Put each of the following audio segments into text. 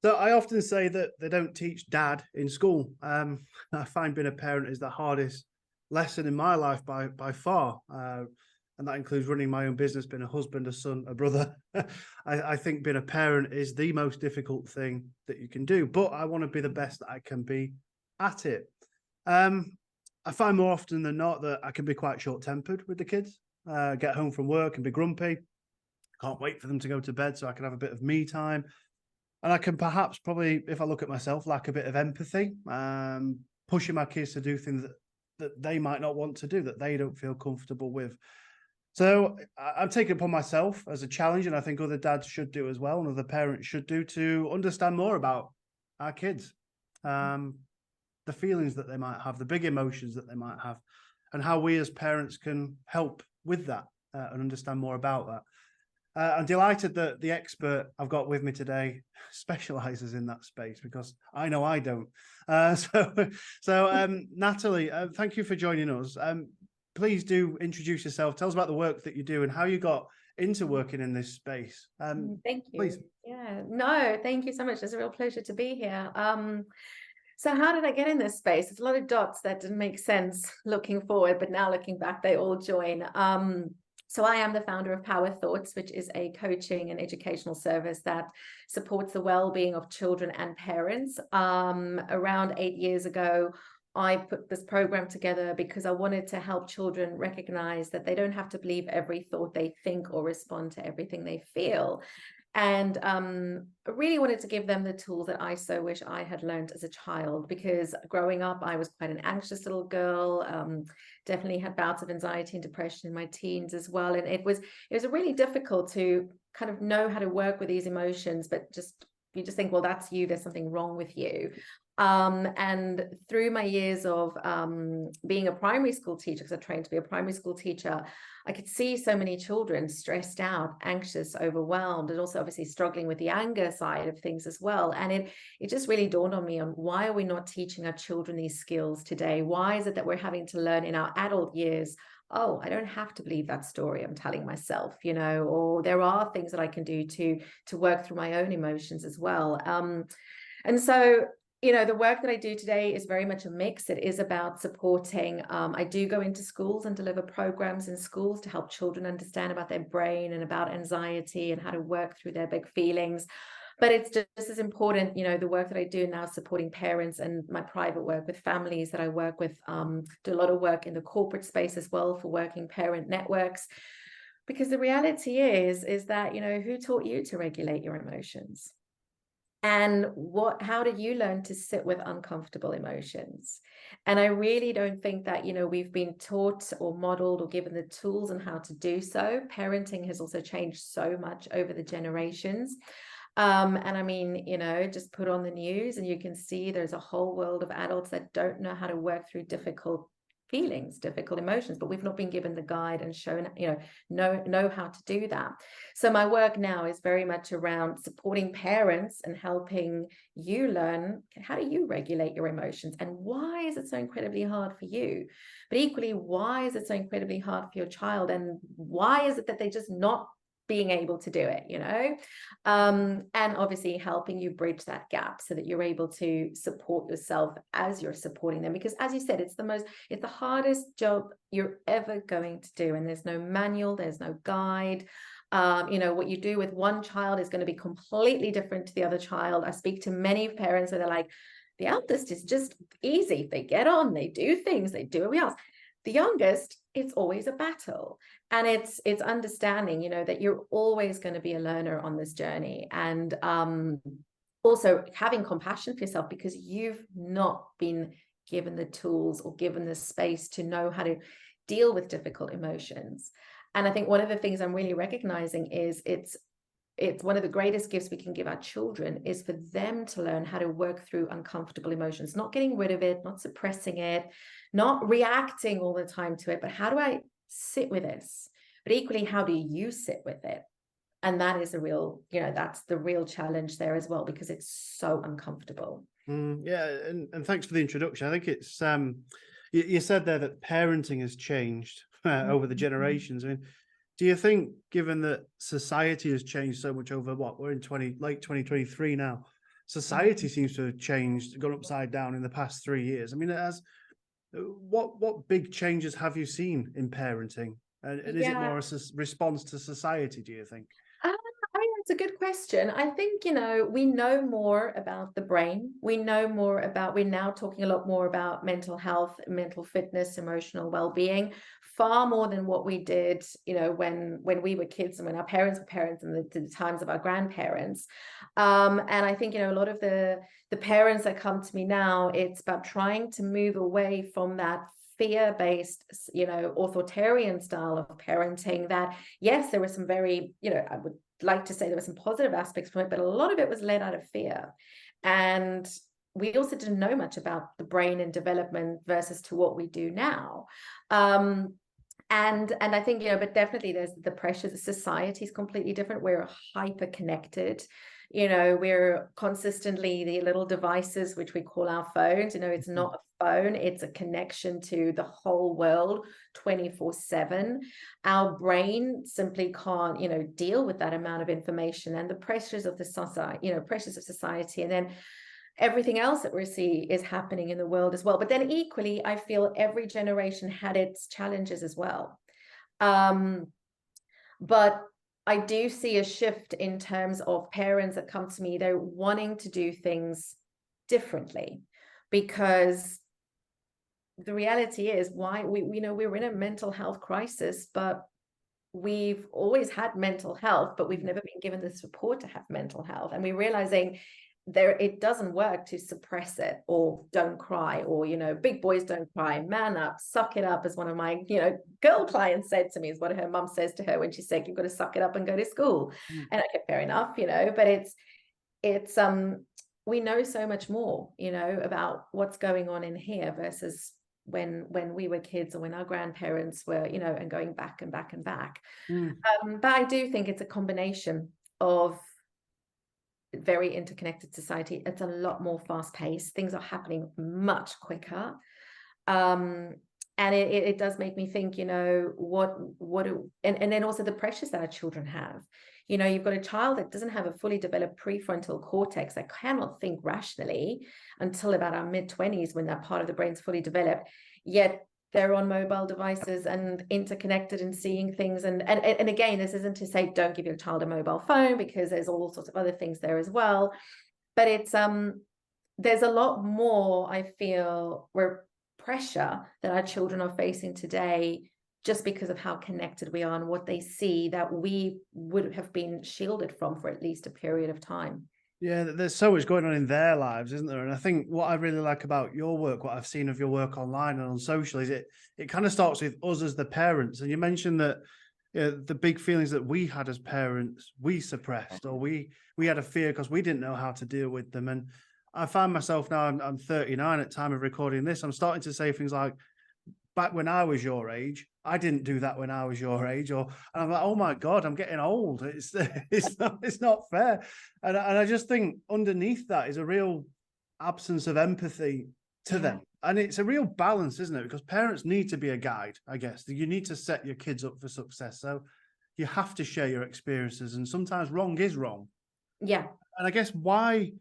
So I often say that they don't teach dad in school. I find being a parent is the hardest lesson in my life by far. And that includes running my own business, being a husband, a son, a brother. I think being a parent is the most difficult thing that you can do, but I want to be the best that I can be at it. I find more often than not that I can be quite short-tempered with the kids. Get home from work and be grumpy. Can't wait for them to go to bed so I can have a bit of me time. And I can perhaps probably, if I look at myself, lack a bit of empathy, pushing my kids to do things that they might not want to do, that they don't feel comfortable with. So I'm taking it upon myself as a challenge, and I think other dads should do as well, and other parents should do, to understand more about our kids, the feelings that they might have, the big emotions that they might have, and how we as parents can help with that and understand more about that. I'm delighted that the expert I've got with me today specializes in that space, because I know I don't. Natalie, thank you for joining us. Please do introduce yourself. Tell us about the work that you do and how you got into working in this space. Thank you. Please. Yeah, no, thank you so much. It's a real pleasure to be here. So how did I get in this space? There's a lot of dots that didn't make sense looking forward, but now looking back, they all join. So I am the founder of Power Thoughts, which is a coaching and educational service that supports the well-being of children and parents. Around 8 years ago, I put this program together because I wanted to help children recognize that they don't have to believe every thought they think or respond to everything they feel. And I really wanted to give them the tools that I so wish I had learned as a child, because growing up, I was quite an anxious little girl, definitely had bouts of anxiety and depression in my teens as well. And it was really difficult to kind of know how to work with these emotions, but you just think, well, that's you, there's something wrong with you. And through my years of being a primary school teacher, because I trained to be a primary school teacher, I could see so many children stressed out, anxious, overwhelmed, and also obviously struggling with the anger side of things as well. And it just really dawned on me on, why are we not teaching our children these skills today? Why is it that we're having to learn in our adult years, oh, I don't have to believe that story I'm telling myself, or there are things that I can do to work through my own emotions as well. And so the work that I do today is very much a mix. It is about supporting. I do go into schools and deliver programs in schools to help children understand about their brain and about anxiety and how to work through their big feelings. But it's just as important, the work that I do now supporting parents, and my private work with families that I work with, do a lot of work in the corporate space as well for working parent networks. Because the reality is that, who taught you to regulate your emotions? And how did you learn to sit with uncomfortable emotions? And I really don't think that, we've been taught or modeled or given the tools on how to do so. Parenting has also changed so much over the generations. And I mean, just put on the news and you can see there's a whole world of adults that don't know how to work through difficult feelings, difficult emotions, but we've not been given the guide and shown, know how to do that. So my work now is very much around supporting parents and helping you learn, how do you regulate your emotions, and why is it so incredibly hard for you? But equally, why is it so incredibly hard for your child, and why is it that they're just not being able to do it, and obviously helping you bridge that gap so that you're able to support yourself as you're supporting them. Because as you said, it's the hardest job you're ever going to do, and there's no manual, there's no guide. What you do with one child is going to be completely different to the other child. I speak to many parents where they're like, the eldest is just easy, they get on, they do things, they do everything else. The youngest, it's always a battle. And it's understanding, that you're always going to be a learner on this journey. And also having compassion for yourself, because you've not been given the tools or given the space to know how to deal with difficult emotions. And I think one of the things I'm really recognizing is it's one of the greatest gifts we can give our children is for them to learn how to work through uncomfortable emotions, not getting rid of it, not suppressing it, not reacting all the time to it, but how do I sit with this? But equally, how do you sit with it? And that is that's the real challenge there as well, because it's so uncomfortable. Yeah, and thanks for the introduction. I think it's you said there that parenting has changed over the generations. I mean, do you think, given that society has changed so much over we're in late 2023 now, society seems to have changed, gone upside down in the past 3 years. I mean, it has. What big changes have you seen in parenting? And is it more Yeah. a response to society, do you think? I mean, that's a good question. I think, we know more about the brain. We know more about, we're now talking a lot more about mental health, mental fitness, emotional well-being, far more than what we did, when we were kids and when our parents were parents and the times of our grandparents. And I think, a lot of the parents that come to me now, it's about trying to move away from that fear-based, authoritarian style of parenting that, yes, there were some very, I would like to say there were some positive aspects from it, but a lot of it was led out of fear. And we also didn't know much about the brain and development versus to what we do now. And I think, but definitely there's the pressures. The society is completely different. We're hyper connected. We're consistently the little devices, which we call our phones. It's not a phone, it's a connection to the whole world 24/7. Our brain simply can't, deal with that amount of information and the pressures of the society, and then everything else that we see is happening in the world as well. But then equally, I feel every generation had its challenges as well. But I do see a shift in terms of parents that come to me, they're wanting to do things differently, because the reality is why we're in a mental health crisis, but we've always had mental health, but we've never been given the support to have mental health. And we're realizing it doesn't work to suppress it, or don't cry, or big boys don't cry, man up, suck it up, as one of my girl clients said to me, is what her mum says to her when she's sick, you've got to suck it up and go to school. And okay, fair enough, but it's we know so much more about what's going on in here versus when we were kids, or when our grandparents were, and going back and back and back. But I do think it's a combination of very interconnected society. It's a lot more fast paced. Things are happening much quicker. And it does make me think, and then also the pressures that our children have. You've got a child that doesn't have a fully developed prefrontal cortex, that cannot think rationally until about our mid-20s, when that part of the brain's fully developed, yet they're on mobile devices and interconnected and seeing things. And again, this isn't to say don't give your child a mobile phone, because there's all sorts of other things there as well. But it's there's a lot more, I feel, where pressure that our children are facing today, just because of how connected we are and what they see, that we would have been shielded from for at least a period of time. Yeah, there's so much going on in their lives, isn't there? And I think what I really like about your work, what I've seen of your work online and on social, is it kind of starts with us as the parents. And you mentioned that the big feelings that we had as parents, we suppressed, or we had a fear because we didn't know how to deal with them. And I find myself now, I'm 39 at the time of recording this, I'm starting to say things like, back when I was your age, I didn't do that when I was your age, and I'm like, oh my God, I'm getting old. It's not fair. And I just think underneath that is a real absence of empathy to them. And it's a real balance, isn't it? Because parents need to be a guide, I guess. You need to set your kids up for success. So you have to share your experiences, and sometimes wrong is wrong. Yeah. And I guess why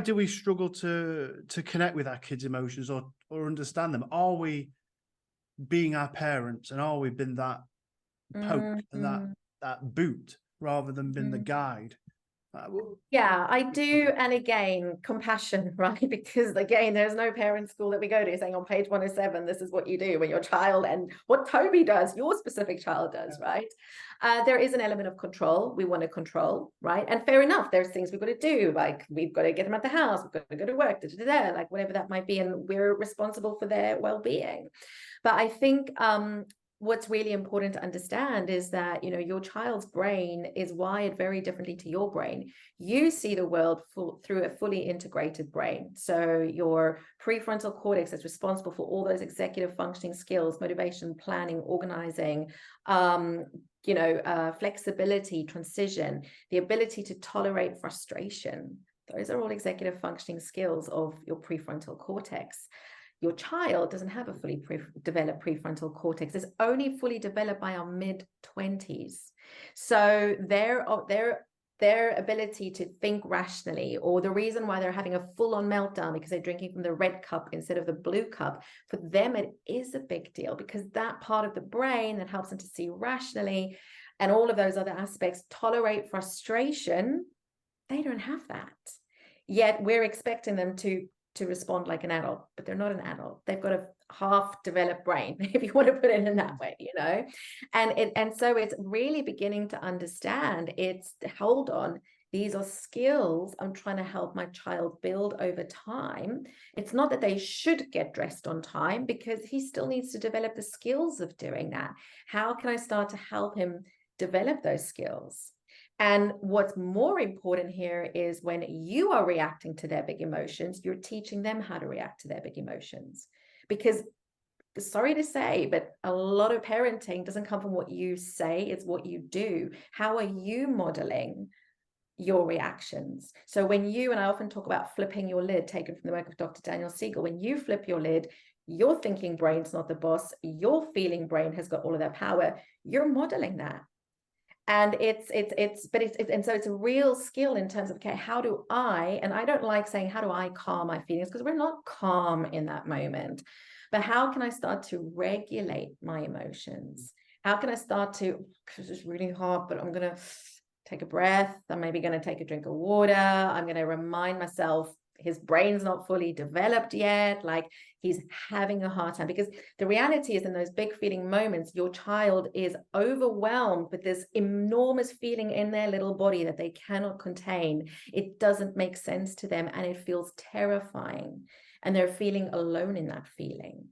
do we struggle to connect with our kids' emotions or understand them? Are we being our parents, and are we been that poke and that boot rather than been the guide? Yeah, I do. And again, compassion, right? Because again, there's no parent school that we go to saying on page 107, this is what you do when your child, and what Toby does, your specific child does, right? There is an element of control. We want to control, right? And fair enough, there's things we've got to do, like we've got to get them at the house, we've got to go to work, like whatever that might be, and we're responsible for their well-being. But I think what's really important to understand is that, your child's brain is wired very differently to your brain. You see the world through a fully integrated brain. So your prefrontal cortex is responsible for all those executive functioning skills, motivation, planning, organizing, flexibility, transition, the ability to tolerate frustration. Those are all executive functioning skills of your prefrontal cortex. Your child doesn't have a fully developed prefrontal cortex. It's only fully developed by our mid-20s. So their their ability to think rationally, or the reason why they're having a full-on meltdown because they're drinking from the red cup instead of the blue cup, for them it is a big deal, because that part of the brain that helps them to see rationally and all of those other aspects, tolerate frustration, they don't have that. Yet we're expecting them to respond like an adult, but they're not an adult. They've got a half-developed brain, if you want to put it in that way, you know. And so it's really beginning to understand, it's, hold on, these are skills I'm trying to help my child build over time. It's not that they should get dressed on time, because he still needs to develop the skills of doing that. How can I start to help him develop those skills? And what's more important here is, when you are reacting to their big emotions, you're teaching them how to react to their big emotions. Because, sorry to say, but a lot of parenting doesn't come from what you say, it's what you do. How are you modeling your reactions? So when you, and I often talk about flipping your lid, taken from the work of Dr. Daniel Siegel, when you flip your lid, your thinking brain's not the boss, your feeling brain has got all of that power. You're modeling that. And so it's a real skill in terms of, okay, how do I, and I don't like saying, how do I calm my feelings? Because we're not calm in that moment, but how can I start to regulate my emotions? How can I start to, because it's really hard, but I'm going to take a breath. I'm maybe going to take a drink of water. I'm going to remind myself his brain's not fully developed yet, like he's having a hard time. Because the reality is, in those big feeling moments, your child is overwhelmed with this enormous feeling in their little body that they cannot contain. It doesn't make sense to them, and it feels terrifying, and they're feeling alone in that feeling,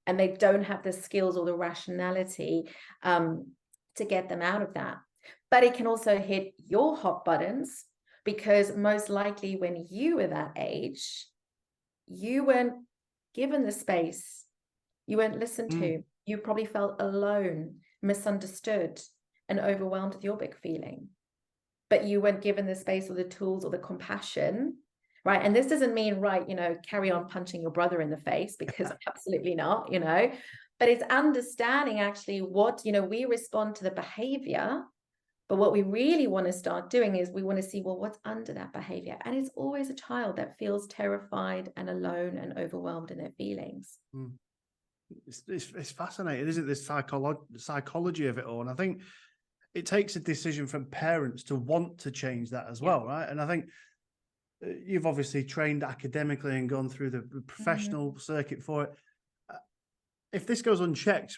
and they don't have the skills or the rationality to get them out of that. But it can also hit your hot buttons, because most likely when you were that age, you weren't given the space, you weren't listened to, you probably felt alone, misunderstood, and overwhelmed with your big feeling. But you weren't given the space or the tools or the compassion, right? And this doesn't mean, right, you know, carry on punching your brother in the face, because absolutely not, you know, but it's understanding actually what, you know, we respond to the behavior. But what we really want to start doing is, we want to see, well, what's under that behavior? And it's always a child that feels terrified and alone and overwhelmed in their feelings. It's fascinating, isn't it? This psychology of it all. And I think it takes a decision from parents to want to change that as well, right? And I think you've obviously trained academically and gone through the professional circuit for it. If this goes unchecked,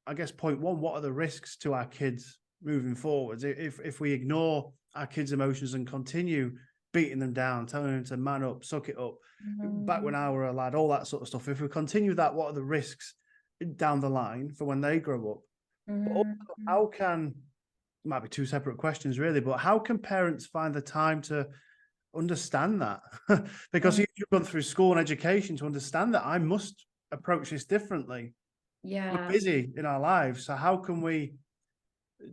I guess point one, what are the risks to our kids moving forwards? If we ignore our kids' emotions and continue beating them down, telling them to man up, suck it up, back when I were a lad, all that sort of stuff. If we continue that, what are the risks down the line for when they grow up? But also, how can, might be two separate questions really, but how can parents find the time to understand that? Because you've gone through school and education to understand that I must approach this differently. Yeah. We're busy in our lives, so how can we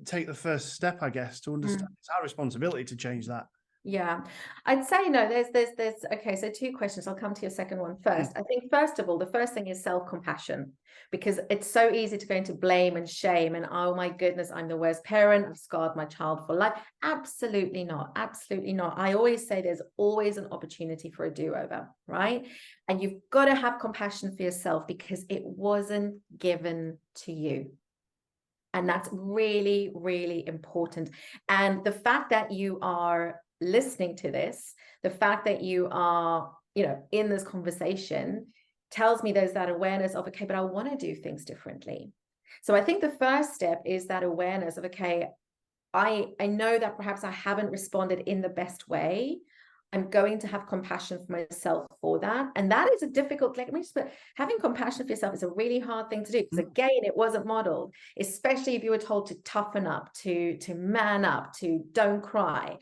take the first step, I guess, to understand it's our responsibility to change that? Yeah, I'd say no, there's okay, so two questions. I'll come to your second one first. I think, first of all, the first thing is self-compassion, because it's so easy to go into blame and shame and, oh my goodness, I'm the worst parent, I've scarred my child for life. Absolutely not. Absolutely not. I always say there's always an opportunity for a do-over, right? And you've got to have compassion for yourself, because it wasn't given to you. And that's really, really important. And the fact that you are listening to this, the fact that you are, you know, in this conversation, tells me there's that awareness of, okay, but I want to do things differently. So I think the first step is that awareness of, okay, I know that perhaps I haven't responded in the best way. I'm going to have compassion for myself for that. And that is a difficult, like, having compassion for yourself is a really hard thing to do, because again, it wasn't modeled, especially if you were told to toughen up, to man up, to don't cry.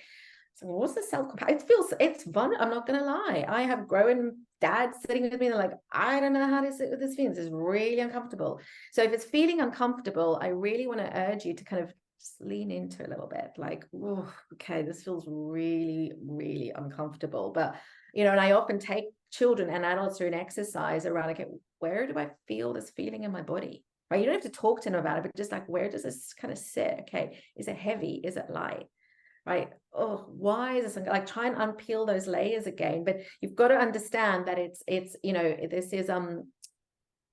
So what's the self-compassion? It's fun. I'm not going to lie. I have grown dads sitting with me. They're like, I don't know how to sit with this feeling. It's really uncomfortable. So if it's feeling uncomfortable, I really want to urge you to kind of just lean into it a little bit. Like, oh, okay, this feels really, really uncomfortable. But, you know, and I often take children and adults through an exercise around, okay, where do I feel this feeling in my body? Right? You don't have to talk to them about it, but just like, where does this kind of sit? Okay, is it heavy? Is it light? right? Oh, why is this? Like, try and unpeel those layers again. But you've got to understand that it's, you know, this is,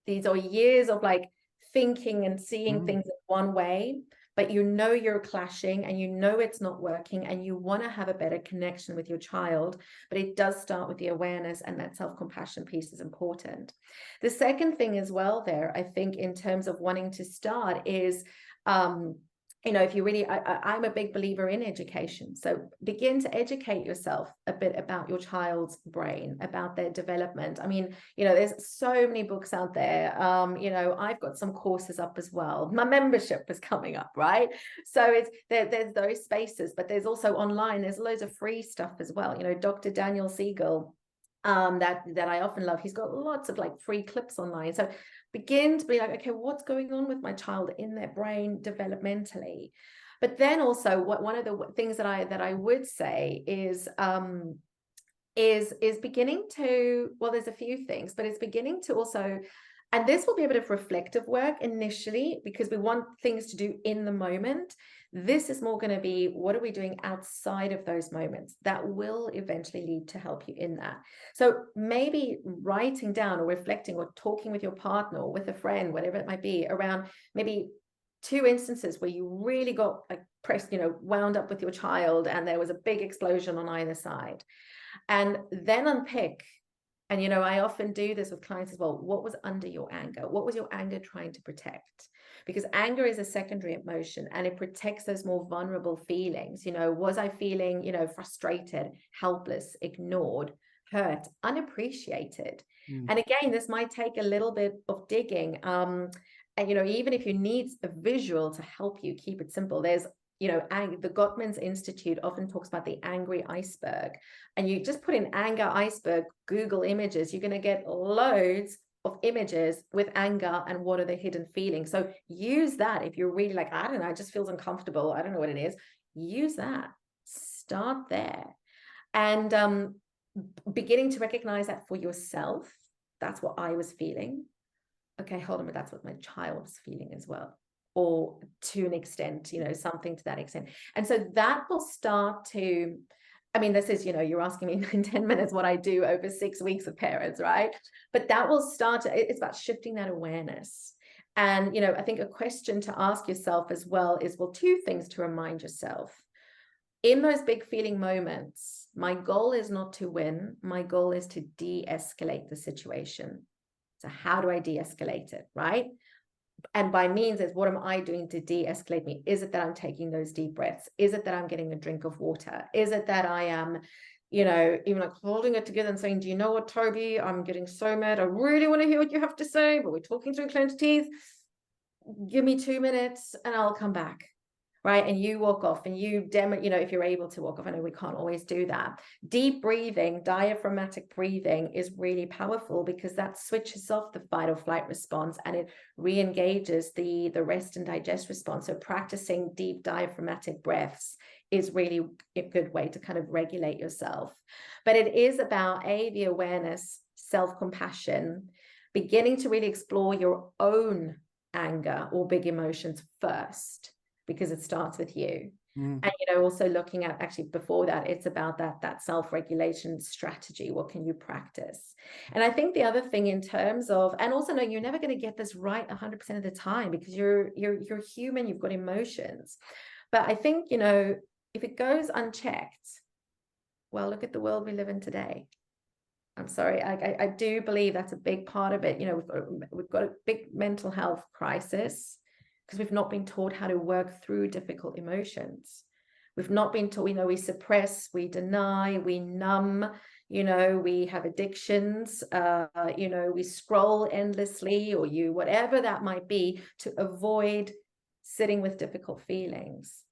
these are years of like thinking and seeing things in one way, but you know you're clashing and you know it's not working and you want to have a better connection with your child. But it does start with the awareness, and that self-compassion piece is important. The second thing as well there, I think, in terms of wanting to start is, you know, if you really, I'm a big believer in education. So begin to educate yourself a bit about your child's brain, about their development. I mean, you know, there's so many books out there. You know, I've got some courses up as well. My membership is coming up, right? So it's there's those spaces, but there's also online, there's loads of free stuff as well. You know, Dr. Daniel Siegel, that I often love. He's got lots of like free clips online. So begin to be like, okay, what's going on with my child in their brain developmentally? But then also, one of the things that I would say is beginning to, well, there's a few things, but it's beginning to also, and this will be a bit of reflective work initially because we want things to do in the moment. This is more going to be, what are we doing outside of those moments that will eventually lead to help you in that. So maybe writing down or reflecting or talking with your partner or with a friend, whatever it might be, around maybe 2 instances where you really got like pressed, you know, wound up with your child and there was a big explosion on either side. And then unpick. And, you know, I often do this with clients as well. What was under your anger? What was your anger trying to protect? Because anger is a secondary emotion and it protects those more vulnerable feelings. You know, was I feeling, you know, frustrated, helpless, ignored, hurt, unappreciated? And again, this might take a little bit of digging. And, you know, even if you need a visual to help you keep it simple, there's, you know, the Gottman's Institute often talks about the angry iceberg. And you just put in anger iceberg, Google images, you're going to get loads of images with anger and what are the hidden feelings. So use that if you're really like, I don't know, it just feels uncomfortable. I don't know what it is. Use that. Start there. And beginning to recognize that for yourself. That's what I was feeling. Okay, hold on, but that's what my child was feeling as well. Or to an extent, you know, something to that extent. And so that will start to, I mean, this is, you know, you're asking me in 10 minutes what I do over 6 weeks of parents, right? But that will start to, it's about shifting that awareness. And, you know, I think a question to ask yourself as well is, well, 2 things to remind yourself. In those big feeling moments, my goal is not to win. My goal is to de-escalate the situation. So how do I de-escalate it, right? And by means is, what am I doing to de-escalate me? Is it that I'm taking those deep breaths? Is it that I'm getting a drink of water? Is it that I am, you know, even like holding it together and saying, do you know what, Toby, I'm getting so mad. I really want to hear what you have to say, but we're talking through clenched teeth. Give me 2 minutes and I'll come back. Right. And you walk off and you you know, if you're able to walk off, I know we can't always do that. Deep breathing, diaphragmatic breathing is really powerful because that switches off the fight or flight response and it re-engages the rest and digest response. So practicing deep diaphragmatic breaths is really a good way to kind of regulate yourself. But it is about the awareness, self-compassion, beginning to really explore your own anger or big emotions first, because it starts with you. And, you know, also looking at, actually before that, it's about that self-regulation strategy. What can you practice? And I think the other thing in terms of, and also knowing you're never going to get this right 100% of the time because you're human, you've got emotions. But I think, you know, if it goes unchecked, well, look at the world we live in today. I'm sorry, I do believe that's a big part of it. You know, we've got a big mental health crisis because we've not been taught how to work through difficult emotions. We've not been taught, you know, we suppress, we deny, we numb, you know, we have addictions, you know, we scroll endlessly or whatever that might be to avoid sitting with difficult feelings.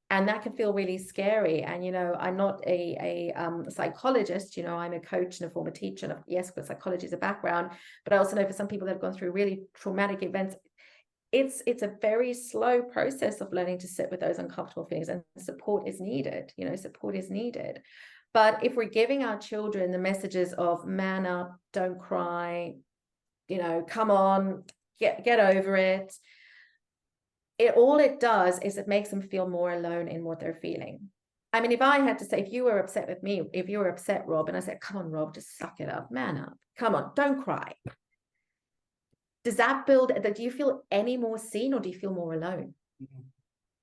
And that can feel really scary. And, you know, I'm not a psychologist, you know, I'm a coach and a former teacher. And yes, but psychology is a background, but I also know for some people that have gone through really traumatic events, it's a very slow process of learning to sit with those uncomfortable feelings, and support is needed, you know, support is needed. But if we're giving our children the messages of man up, don't cry, you know, come on, get over it, all it does is it makes them feel more alone in what they're feeling. I mean, if I had to say, if you were upset with me, if you were upset, Rob, and I said, come on, Rob, just suck it up, man up. Come on, don't cry. Does that build, do you feel any more seen, or do you feel more alone?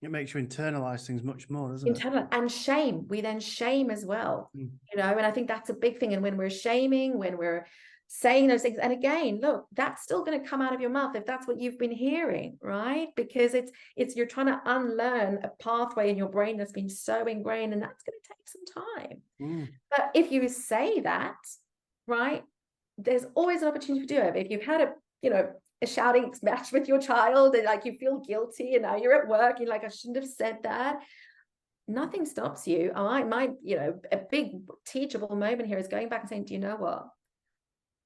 It makes you internalize things much more, doesn't it? And shame. We then shame as well, Mm. you know, and I think that's a big thing. And when we're shaming, when we're saying those things, and again, look, that's still going to come out of your mouth if that's what you've been hearing, right? Because it's you're trying to unlearn a pathway in your brain that's been so ingrained, and that's going to take some time. Mm. But if you say that, right, there's always an opportunity to do it. If you've had a shouting match with your child, and like you feel guilty, and now you're at work, you're like, I shouldn't have said that. Nothing stops you. A big teachable moment here is going back and saying, do you know what?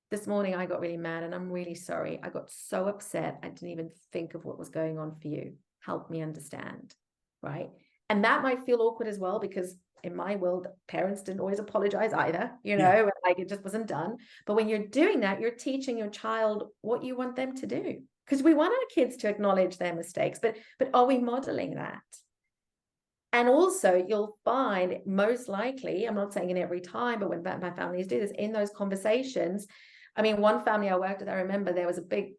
This morning I got really mad, and I'm really sorry. I got so upset, I didn't even think of what was going on for you. Help me understand, right? And that might feel awkward as well, because in my world, parents didn't always apologize either, like it just wasn't done. But when you're doing that, you're teaching your child what you want them to do, because we want our kids to acknowledge their mistakes, but are we modeling that? And also, you'll find most likely, I'm not saying in every time, but when my families do this, in those conversations, I mean, one family I worked with, I remember there was a big,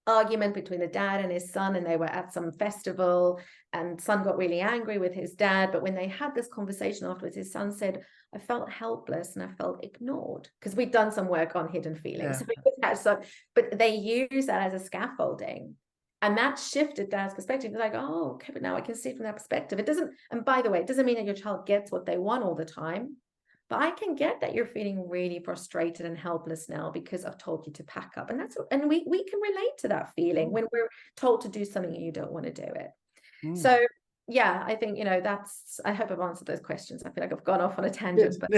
argument between the dad and his son, and they were at some festival, and son got really angry with his dad. But when they had this conversation afterwards, his son said, I felt helpless and I felt ignored, because we'd done some work on hidden feelings. Yeah. But they use that as a scaffolding. And that shifted dad's perspective. They're like, oh, okay, but now I can see from that perspective. It doesn't, and by the way, it doesn't mean that your child gets what they want all the time. But I can get that you're feeling really frustrated and helpless now because I've told you to pack up. And we can relate to that feeling when we're told to do something and you don't want to do it. So yeah, I think, I hope I've answered those questions. I feel like I've gone off on a tangent. But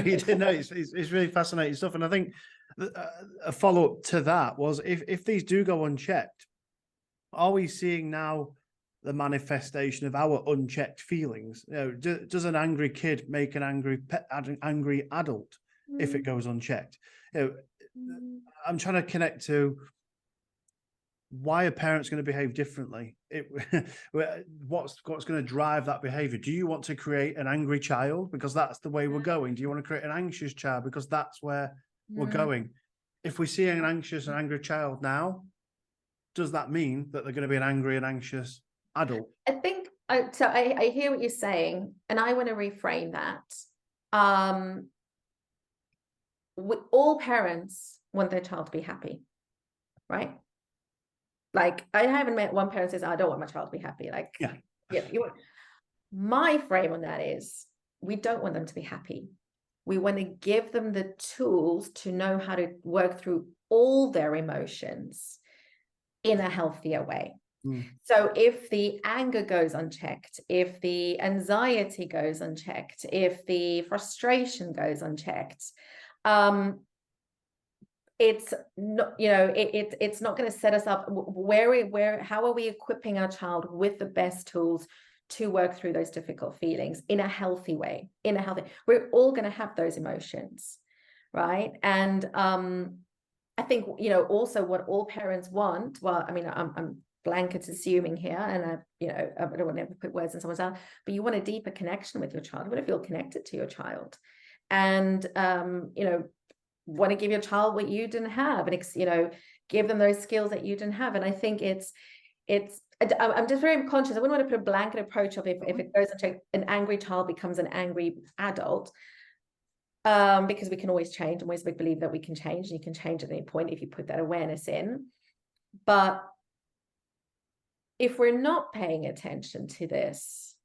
You did. No, it's really fascinating stuff. And I think a follow-up to that was, if these do go unchecked, are we seeing now the manifestation of our unchecked feelings? Does an angry kid make an angry adult if it goes unchecked? I'm trying to connect to why are parents going to behave differently? What's going to drive that behavior? Do you want to create an angry child because that's the way we're going? Do you want to create an anxious child because that's where we're going? If we see an anxious and angry child now, does that mean that they're going to be an angry and anxious adult? I think so. I hear what you're saying, and I want to reframe that. All parents want their child to be happy, right? Like, I haven't met one parent who says, I don't want my child to be happy. Like, my frame on that is, we don't want them to be happy. We want to give them the tools to know how to work through all their emotions in a healthier way. So if the anger goes unchecked, if the anxiety goes unchecked, if the frustration goes unchecked, it's not, it's not going to set us up how are we equipping our child with the best tools to work through those difficult feelings in a healthy way? We're all going to have those emotions, right? And I think, also what all parents want, well, I mean, I'm blanket assuming here, and I don't want to ever put words in someone's mouth, but you want a deeper connection with your child. You want to feel connected to your child, and want to give your child what you didn't have, and give them those skills that you didn't have. And I think I'm just very conscious. I wouldn't want to put a blanket approach of if it goes into an angry child becomes an angry adult, because we can always change, and always believe that we can change, and you can change at any point if you put that awareness in. But if we're not paying attention to this,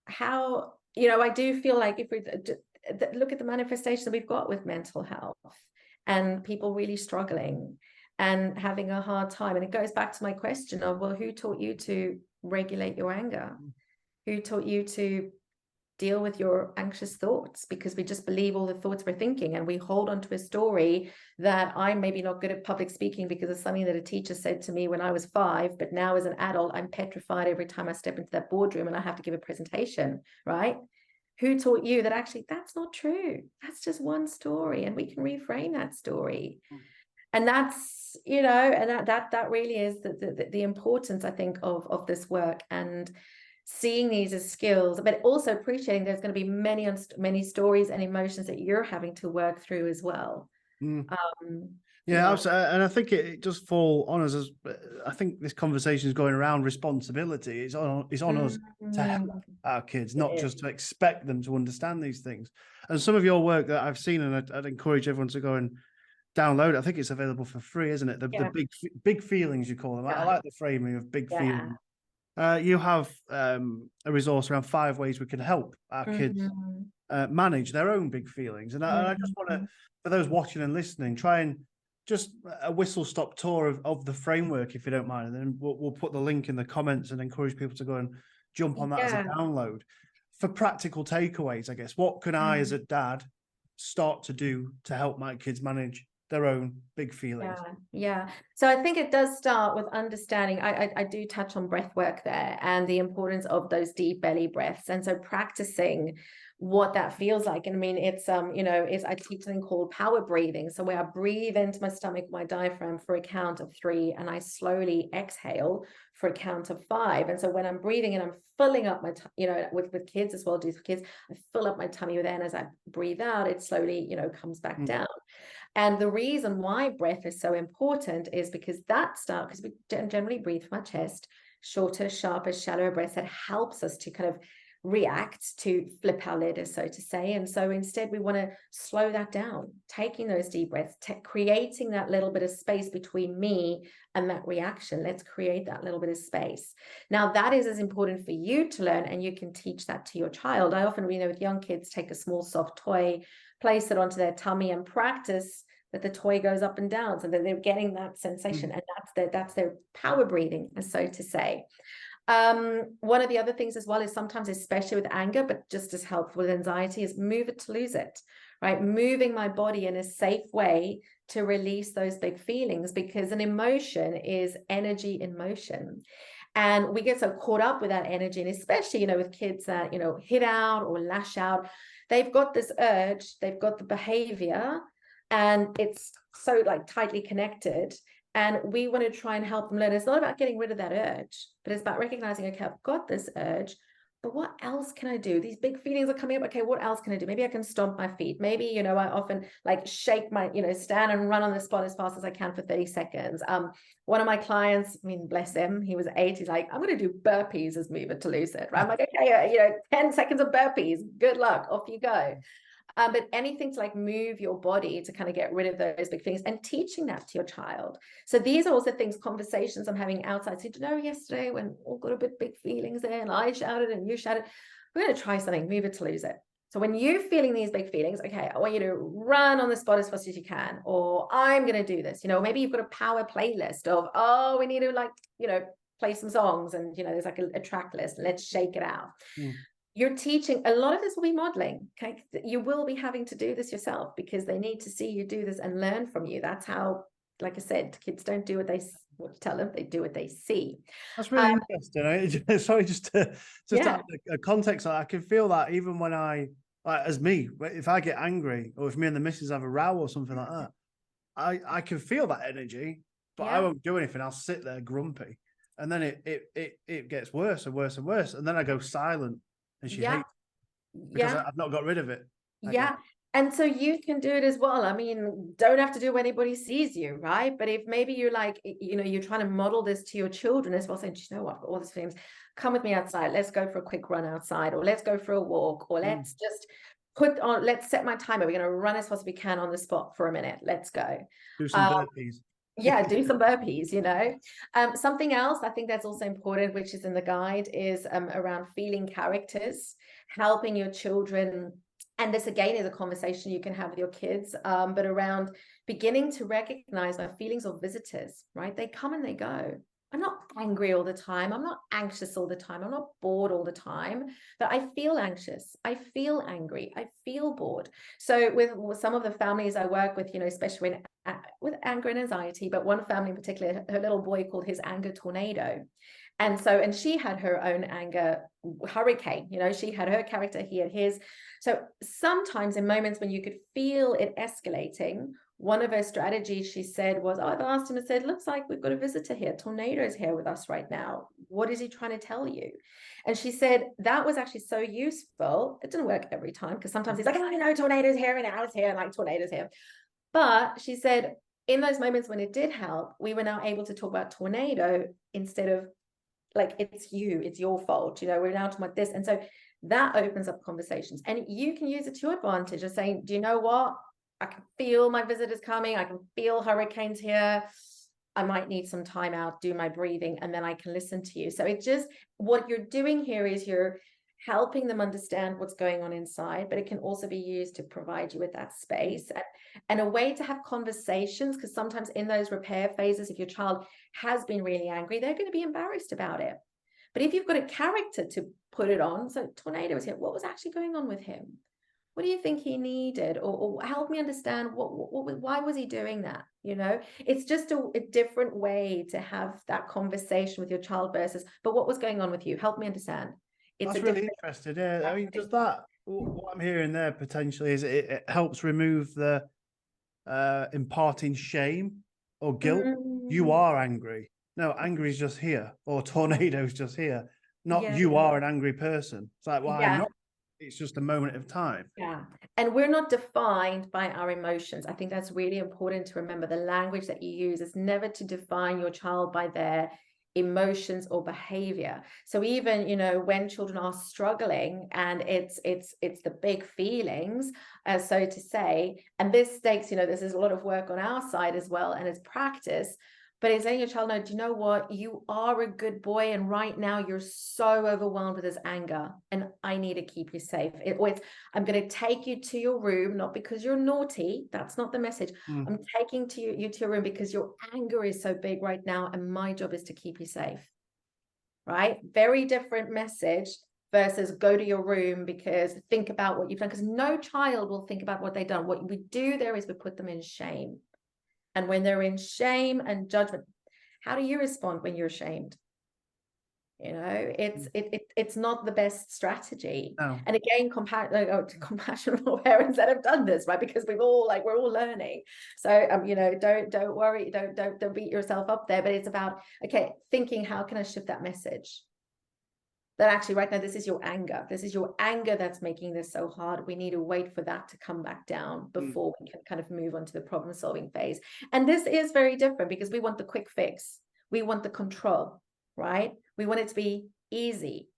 how, I do feel like if we look at the manifestation that we've got with mental health and people really struggling and having a hard time, and it goes back to my question of, well, who taught you to regulate your anger? Who taught you to deal with your anxious thoughts? Because we just believe all the thoughts we're thinking, and we hold on to a story that I'm maybe not good at public speaking because it's something that a teacher said to me when I was 5, but now as an adult, I'm petrified every time I step into that boardroom and I have to give a presentation, right? Who taught you that actually that's not true? That's just one story, and we can reframe that story. And that's, and that really is the importance, I think, of this work. And seeing these as skills, but also appreciating there's going to be many stories and emotions that you're having to work through as well. Mm. Um, Yeah, absolutely. And I think it does fall on us as, I think this conversation is going around responsibility. It's on us to help our kids, not just to expect them to understand these things. And some of your work that I've seen, and I'd encourage everyone to go and download. I think it's available for free, isn't it? The big feelings, you call them. I like the framing of big feelings. You have a resource around 5 ways we can help our kids manage their own big feelings. And I just want to, for those watching and listening, try and just a whistle-stop tour of the framework, if you don't mind. And then we'll put the link in the comments and encourage people to go and jump on that as a download. For practical takeaways, I guess, what can I, as a dad, start to do to help my kids manage their own big feelings? So I think it does start with understanding. I do touch on breath work there and the importance of those deep belly breaths, and so practicing what that feels like. And I mean, it's I teach something called power breathing, so where I breathe into my stomach, my diaphragm, for a count of 3, and I slowly exhale for a count of 5. And so when I'm breathing and I'm filling up my with kids as well, do for kids, I fill up my tummy with air, and as I breathe out, it slowly comes back down. And the reason why breath is so important is because we generally breathe from our chest, shorter, sharper, shallower breaths that helps us to kind of react to flip our lid, so to say. And so instead we want to slow that down, taking those deep breaths, creating that little bit of space between me and that reaction. Let's create that little bit of space. Now that is as important for you to learn, and you can teach that to your child. I often, with young kids, take a small soft toy, place it onto their tummy, and practice that the toy goes up and down, so that they're getting that sensation. And that's their power breathing, so to say. One of the other things as well is sometimes, especially with anger, but just as helpful with anxiety, is move it to lose it, right? Moving my body in a safe way to release those big feelings, because an emotion is energy in motion. And we get so caught up with that energy, and especially, with kids that, hit out or lash out, they've got this urge, they've got the behavior, and it's so tightly connected. And we want to try and help them learn. It's not about getting rid of that urge, but it's about recognizing, okay, I've got this urge, but what else can I do? These big feelings are coming up. Okay, what else can I do? Maybe I can stomp my feet. Maybe, I often shake my, stand and run on the spot as fast as I can for 30 seconds. One of my clients, bless him, he was 8. He's like, I'm going to do burpees as move it to lose it. Right? I'm like, okay, 10 seconds of burpees. Good luck. Off you go. But anything to move your body to kind of get rid of those big things, and teaching that to your child. So these are also things, conversations I'm having outside. So, yesterday when all got a bit big feelings there, and I shouted and you shouted, we're going to try something, move it to lose it. So when you're feeling these big feelings, okay, I want you to run on the spot as fast as you can, or I'm going to do this. Maybe you've got a power playlist of, we need to play some songs, and there's a track list, and let's shake it out. You're teaching, a lot of this will be modeling. Okay, you will be having to do this yourself, because they need to see you do this and learn from you. That's how, like I said, kids don't do what you tell them, they do what they see. That's really interesting. Sorry, just to add a context, I can feel that even when as me, if I get angry, or if me and the missus have a row or something like that, I can feel that energy, but I won't do anything. I'll sit there grumpy, and then it gets worse and worse and worse, and then I go silent. And she hates it because I've not got rid of it. And so you can do it as well. Don't have to do when anybody sees you, right? But if maybe you're you're trying to model this to your children as well, saying, you know what, all these feelings, come with me outside. Let's go for a quick run outside, or let's go for a walk, or let's just let's set my timer. We're going to run as fast as we can on the spot for a minute. Let's go. Do some burpees. Do some burpees, Something else I think that's also important, which is in the guide, is around feeling characters, helping your children. And this again is a conversation you can have with your kids, but around beginning to recognize my feelings of visitors, right? They come and they go. I'm not angry all the time. I'm not anxious all the time. I'm not bored all the time, but I feel anxious. I feel angry. I feel bored. So with some of the families I work with, especially with anger and anxiety, but one family in particular, her little boy called his anger tornado. And she had her own anger hurricane, she had her character, he had his. So sometimes in moments when you could feel it escalating, one of her strategies, she said, was, I've asked him and said, looks like we've got a visitor here. Tornado's here with us right now. What is he trying to tell you? And she said that was actually so useful. It didn't work every time, because sometimes he's like, oh, tornado's here and now it's here, and like tornado's here. But she said in those moments when it did help, we were now able to talk about tornado instead of like, it's your fault, we're now talking about this. And so that opens up conversations, and you can use it to your advantage of saying, do you know what? I can feel my visitors coming. I can feel hurricanes here. I might need some time out, do my breathing, and then I can listen to you. So it's just, what you're doing here is you're helping them understand what's going on inside, but it can also be used to provide you with that space and a way to have conversations, because sometimes in those repair phases, if your child has been really angry, they're going to be embarrassed about it. But if you've got a character to put it on, so tornado is here, what was actually going on with him? What do you think he needed? Or help me understand why was he doing that? It's just a different way to have that conversation with your child versus, but what was going on with you? Help me understand. That's really interesting. Yeah, I mean, does that, what I'm hearing there potentially is it helps remove the imparting shame or guilt. You are angry. No, angry is just here, or tornado's just here. Not you are an angry person. It's like, well, I'm not. It's just a moment of time. Yeah. And we're not defined by our emotions. I think that's really important to remember. The language that you use is never to define your child by their emotions or behavior. So even, when children are struggling and it's the big feelings, so to say, and this takes, this is a lot of work on our side as well, and it's practice. But it's letting your child know, do you know what? You are a good boy. And right now you're so overwhelmed with this anger and I need to keep you safe. I'm going to take you to your room, not because you're naughty. That's not the message. I'm taking you to your room because your anger is so big right now. And my job is to keep you safe. Right? Very different message versus go to your room because think about what you've done. Because no child will think about what they've done. What we do there is we put them in shame. And when they're in shame and judgment, how do you respond when you're ashamed? It's not the best strategy. No. And again, compassion for parents that have done this, right? Because we're all learning. So don't worry, don't beat yourself up there. But it's about thinking, how can I shift that message? That actually right now, this is your anger. This is your anger that's making this so hard. We need to wait for that to come back down before we can kind of move on to the problem solving phase. And this is very different because we want the quick fix. We want the control, right? We want it to be easy.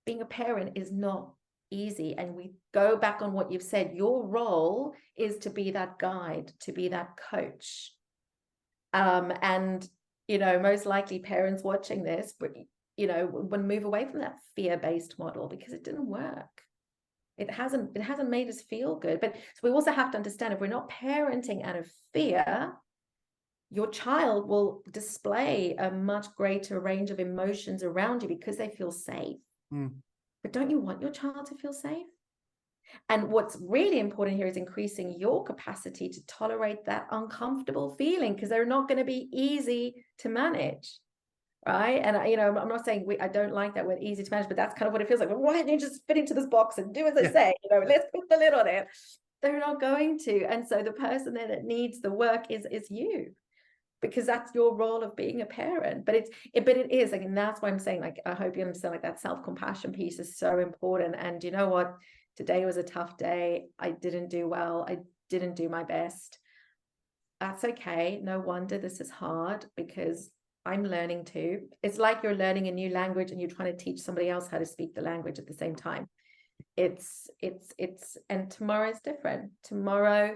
Being a parent is not easy. And we go back on what you've said. Your role is to be that guide, to be that coach. And most likely parents watching this, when move away from that fear-based model because it didn't work. It hasn't made us feel good. But so we also have to understand, if we're not parenting out of fear, your child will display a much greater range of emotions around you because they feel safe. But don't you want your child to feel safe? And what's really important here is increasing your capacity to tolerate that uncomfortable feeling, because they're not going to be easy to manage. Right. And, I'm not saying I don't like that word easy to manage, but that's kind of what it feels like. Well, why don't you just fit into this box and do as I say? Let's put the lid on it. They're not going to. And so the person there that needs the work is you, because that's your role of being a parent. But it is like, and that's why I'm saying, like, I hope you understand, like, that self-compassion piece is so important. And you know what? Today was a tough day. I didn't do well. I didn't do my best. That's okay. No wonder this is hard, because I'm learning too. It's like you're learning a new language and you're trying to teach somebody else how to speak the language at the same time. And tomorrow is different. Tomorrow,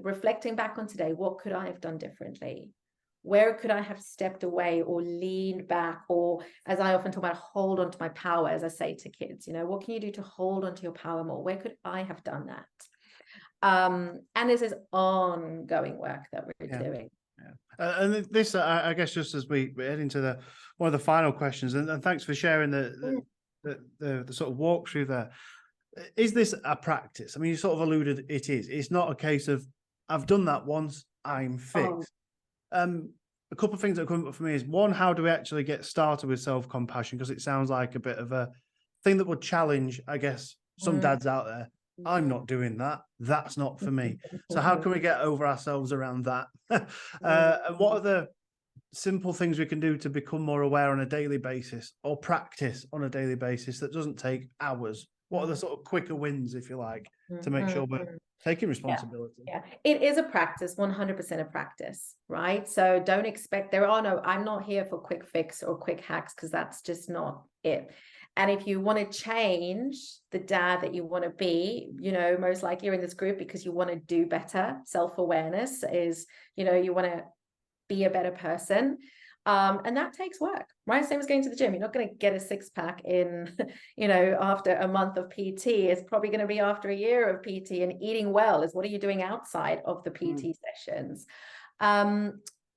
reflecting back on today, what could I have done differently? Where could I have stepped away or leaned back? Or, as I often talk about, hold on to my power, as I say to kids, what can you do to hold on to your power more? Where could I have done that? And this is ongoing work that we're doing. Yeah. And this, I guess, just as we head into one of the final questions, and thanks for sharing the sort of walkthrough there. Is this a practice? I mean, you sort of alluded it is. It's not a case of I've done that once, I'm fixed. a couple of things that come up for me is, one, how do we actually get started with self-compassion? Because it sounds like a bit of a thing that would challenge, I guess, some dads out there. I'm not doing that. That's not for me. So how can we get over ourselves around that? And what are the simple things we can do to become more aware on a daily basis, or practice on a daily basis, that doesn't take hours? What are the sort of quicker wins, if you like, to make sure we're taking responsibility? Yeah, it is a practice, 100% a practice, right? So don't expect, I'm not here for quick fix or quick hacks, because that's just not it. And if you want to change the dad that you want to be, most likely you're in this group because you want to do better. Self-awareness is, you want to be a better person. And that takes work, right? Same as going to the gym. You're not going to get a six-pack in, after a month of PT. It's probably going to be after a year of PT. And eating well is, what are you doing outside of the PT sessions?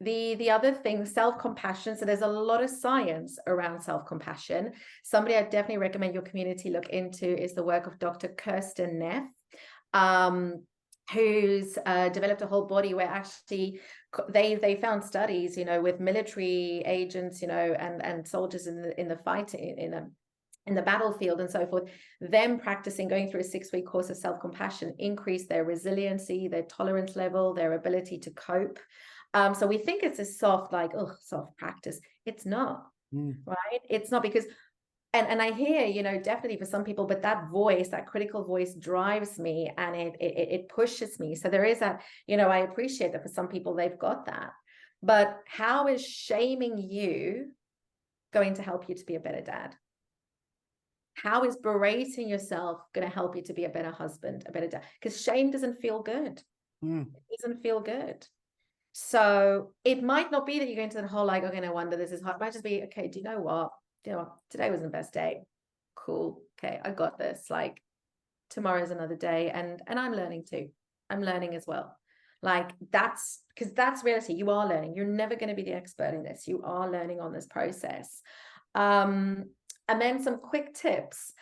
The other thing, self-compassion. So there's a lot of science around self-compassion. Somebody I definitely recommend your community look into is the work of Dr. Kirsten Neff, who's developed a whole body where actually they found studies, with military agents, and soldiers in the fight, in the battlefield and so forth, them practicing, going through a 6-week course of self-compassion, increased their resiliency, their tolerance level, their ability to cope. So we think it's a soft practice. It's not, right? It's not, because and I hear, definitely for some people, but that voice, that critical voice, drives me, and it pushes me. So there is that, I appreciate that for some people they've got that. But how is shaming you going to help you to be a better dad? How is berating yourself going to help you to be a better husband, a better dad? Because shame doesn't feel good. It doesn't feel good. So it might not be that you're going to the whole like, okay, no wonder this is hard. It might just be, okay, do you know what? Today wasn't the best day. Cool. Okay, I got this. Like, tomorrow's another day, and I'm learning too. I'm learning as well. Like, that's because that's reality. You are learning. You're never going to be the expert in this. You are learning on this process. And then some quick tips.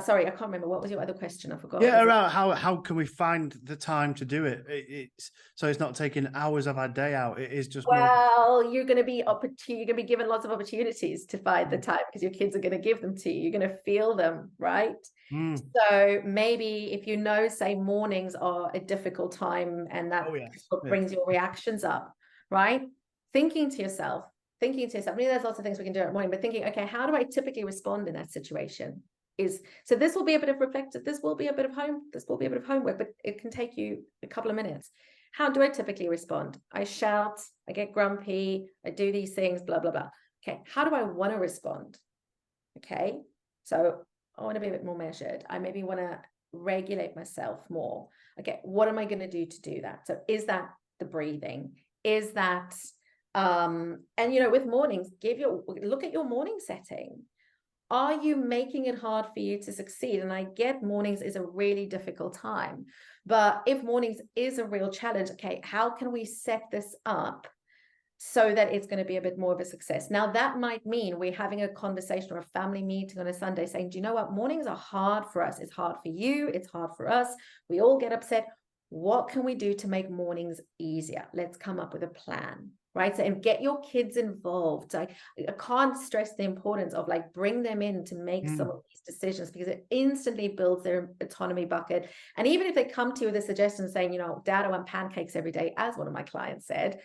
Sorry, I can't remember. What was your other question? I forgot. Yeah, around how can we find the time to do it? So it's not taking hours of our day out. It is just more. You're going to be given lots of opportunities to find the time, because your kids are going to give them to you. You're going to feel them, right? So maybe if say mornings are a difficult time, and that brings your reactions up, right? Thinking to yourself. I mean, there's lots of things we can do at morning, but thinking, okay, how do I typically respond in that situation? So this will be a bit of reflective, this will be a bit of homework, but it can take you a couple of minutes. How do I typically respond? I shout, I get grumpy, I do these things, blah, blah, blah. Okay, how do I want to respond? Okay, so I want to be a bit more measured. I maybe want to regulate myself more. Okay, what am I going to do that? So is that the breathing? Is that, and with mornings, look at your morning setting. Are you making it hard for you to succeed? And I get mornings is a really difficult time, but if mornings is a real challenge, okay, how can we set this up so that it's going to be a bit more of a success? Now, that might mean we're having a conversation or a family meeting on a Sunday saying, do you know what? Mornings are hard for us. It's hard for you. It's hard for us. We all get upset. What can we do to make mornings easier? Let's come up with a plan. Right. So, and get your kids involved. I can't stress the importance of bring them in to make some of these decisions, because it instantly builds their autonomy bucket. And even if they come to you with a suggestion saying, Dad, I want pancakes every day, as one of my clients said,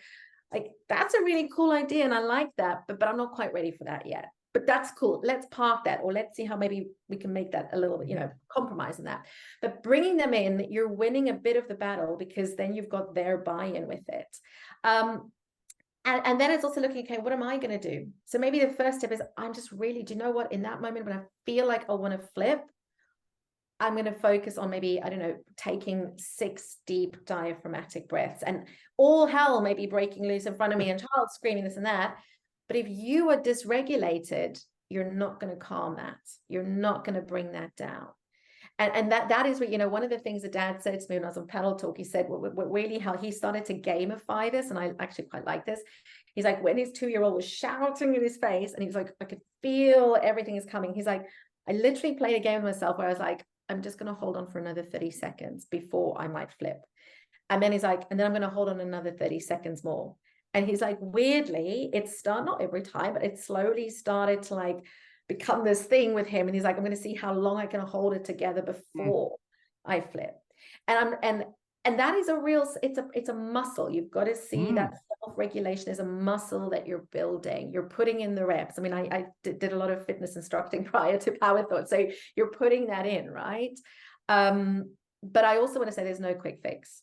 that's a really cool idea. And I like that, but I'm not quite ready for that yet. But that's cool. Let's park that, or let's see how maybe we can make that a little bit, compromise in that. But bringing them in, you're winning a bit of the battle, because then you've got their buy-in with it. And then it's also looking, okay, what am I going to do? So maybe the first step is, I'm just really, do you know what? In that moment when I feel like I want to flip, I'm going to focus on maybe, taking 6 deep diaphragmatic breaths, and all hell may be breaking loose in front of me and child screaming this and that. But if you are dysregulated, you're not going to calm that. You're not going to bring that down. And that is what, one of the things that Dad said to me when I was on panel talk, he said, what really how he started to gamify this. And I actually quite like this. He's like, when his 2-year-old was shouting in his face, and he was like, I could feel everything is coming. He's like, I literally played a game with myself where I was like, I'm just going to hold on for another 30 seconds before I might flip. And then he's like, and then I'm going to hold on another 30 seconds more. And he's like, weirdly, not every time, but it slowly started to like become this thing with him. And he's like, I'm going to see how long I can hold it together before I flip. And that is a real, it's a muscle. You've got to see that self-regulation is a muscle that you're building. You're putting in the reps. I mean, I did a lot of fitness instructing prior to Power Thought. So you're putting that in, right? But I also want to say there's no quick fix.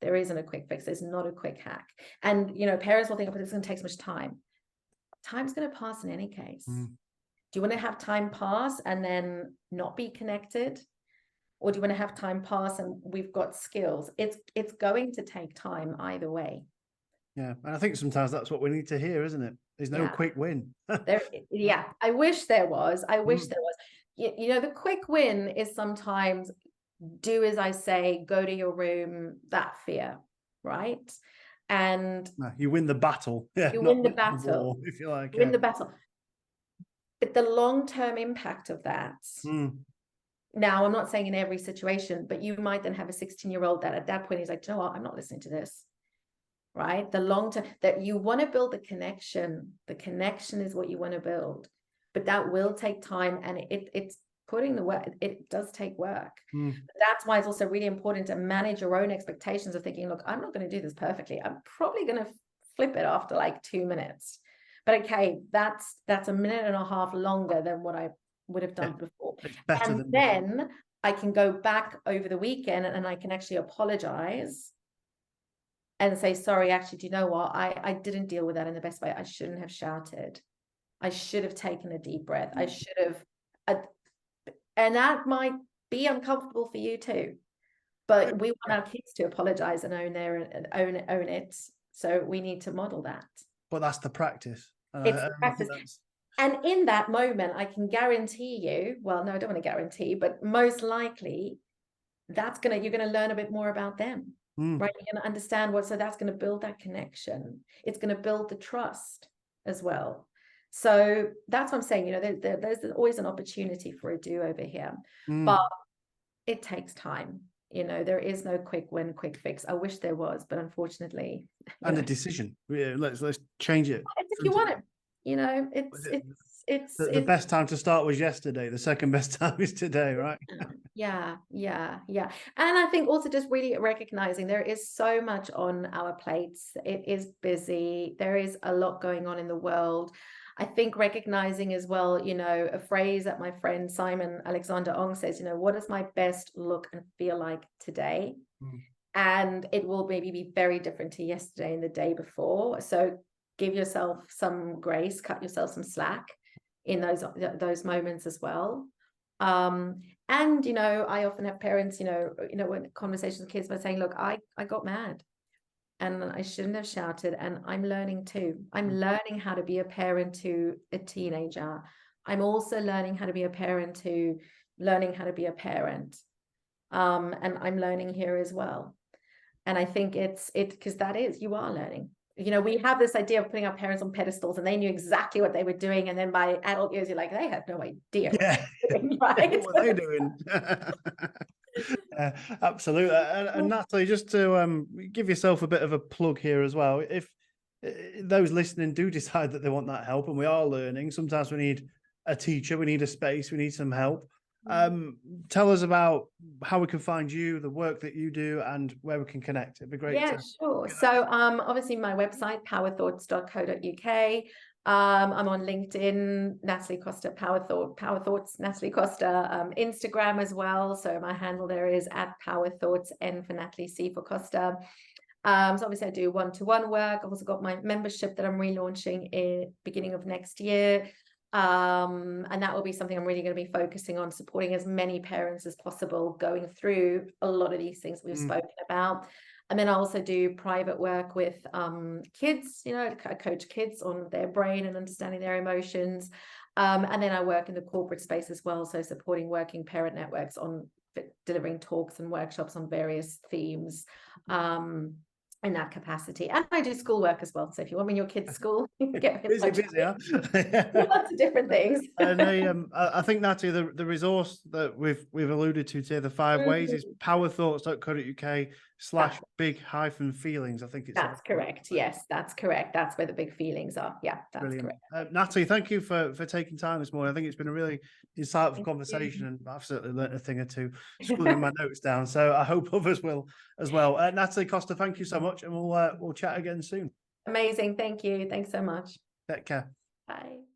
There isn't a quick fix. There's not a quick hack. And, you know, parents will think, oh, it's going to take so much time. Time's going to pass in any case. Do you want to have time pass and then not be connected? Or do you want to have time pass and we've got skills? It's going to take time either way. Yeah. And I think sometimes that's what we need to hear, isn't it? There's no quick win. Yeah. I wish there was. I wish there was. You know, the quick win is sometimes do as I say, go to your room, that fear, right? And you win the battle. Yeah, you win the battle, the war, if you like. Win the battle. But the long-term impact of that, now I'm not saying in every situation, but you might then have a 16-year-old that at that point he's like, you know what, I'm not listening to this, right? The long term, that you want to build the connection is what you want to build, but that will take time, and it's putting the work. It does take work. That's why it's also really important to manage your own expectations of thinking, look, I'm not going to do this perfectly. I'm probably going to flip it after like 2 minutes. But okay, that's a minute and a half longer than what I would have done before. It's better and than then before. I can go back over the weekend and I can actually apologize and say, sorry, actually, do you know what? I didn't deal with that in the best way. I shouldn't have shouted. I should have taken a deep breath. I should have, and that might be uncomfortable for you too. But we want our kids to apologize and own it. So we need to model that. But that's the practice. It's the practice. And in that moment, I can guarantee you, well, no, I don't want to guarantee, but most likely you're going to learn a bit more about them, right? You're going to understand so that's going to build that connection. It's going to build the trust as well. So that's what I'm saying, you know, there's always an opportunity for a do-over here, but it takes time. You know, there is no quick win, quick fix. I wish there was, but unfortunately. And a decision. Yeah, let's change it. It's if you want it. You know, it's the best time to start was yesterday. The second best time is today, right? Yeah. And I think also just really recognizing there is so much on our plates. It is busy. There is a lot going on in the world. I think recognizing as well, you know, a phrase that my friend Simon Alexander Ong says, you know, what does my best look and feel like today? And it will maybe be very different to yesterday and the day before. So give yourself some grace, cut yourself some slack in those moments as well. And, you know, I often have parents, you know, when conversations with kids by saying, look, I got mad and I shouldn't have shouted. And I'm learning too. I'm learning how to be a parent to a teenager. I'm also learning how to be a parent to learning how to be a parent. And I'm learning here as well. And I think because you are learning. You know, we have this idea of putting our parents on pedestals and they knew exactly what they were doing. And then by adult years, you're like, they have no idea. Yeah. Right? What were they doing? Absolutely. And Natalie, just to give yourself a bit of a plug here as well, if those listening do decide that they want that help, and we are learning, sometimes we need a teacher, we need a space, we need some help. Tell us about how we can find you, the work that you do, and where we can connect. It'd be great. Yeah, sure. So obviously my website, powerthoughts.co.uk. I'm on LinkedIn, Natalie Costa, Power Thoughts, Natalie Costa, Instagram as well. So my handle there is @PowerThoughts, N for Natalie, C for Costa. So obviously I do one-to-one work. I've also got my membership that I'm relaunching in beginning of next year. And that will be something I'm really going to be focusing on, supporting as many parents as possible going through a lot of these things we've spoken about. And then I also do private work with kids, you know, I coach kids on their brain and understanding their emotions. And then I work in the corporate space as well, so supporting working parent networks on delivering talks and workshops on various themes. in that capacity. And I do schoolwork as well. So if you want me in your kids' school, get me in Busy, touch. busy, huh? Lots of different things. And I think, Natty, the resource that we've alluded to today, the 5 ways, is powerthoughts.co.uk/big-feelings. I think it's That's correct. Yes, that's correct. That's where the big feelings are. Yeah, that's brilliant. correct. Natalie, thank you for taking time this morning. I think it's been a really insightful Thank conversation, you. and I've certainly learned a thing or two, scribbling my notes down. So I hope others will as well. Natalie Costa, thank you so much, and we'll chat again soon. Amazing. Thank you. Thanks so much. Take care. Bye.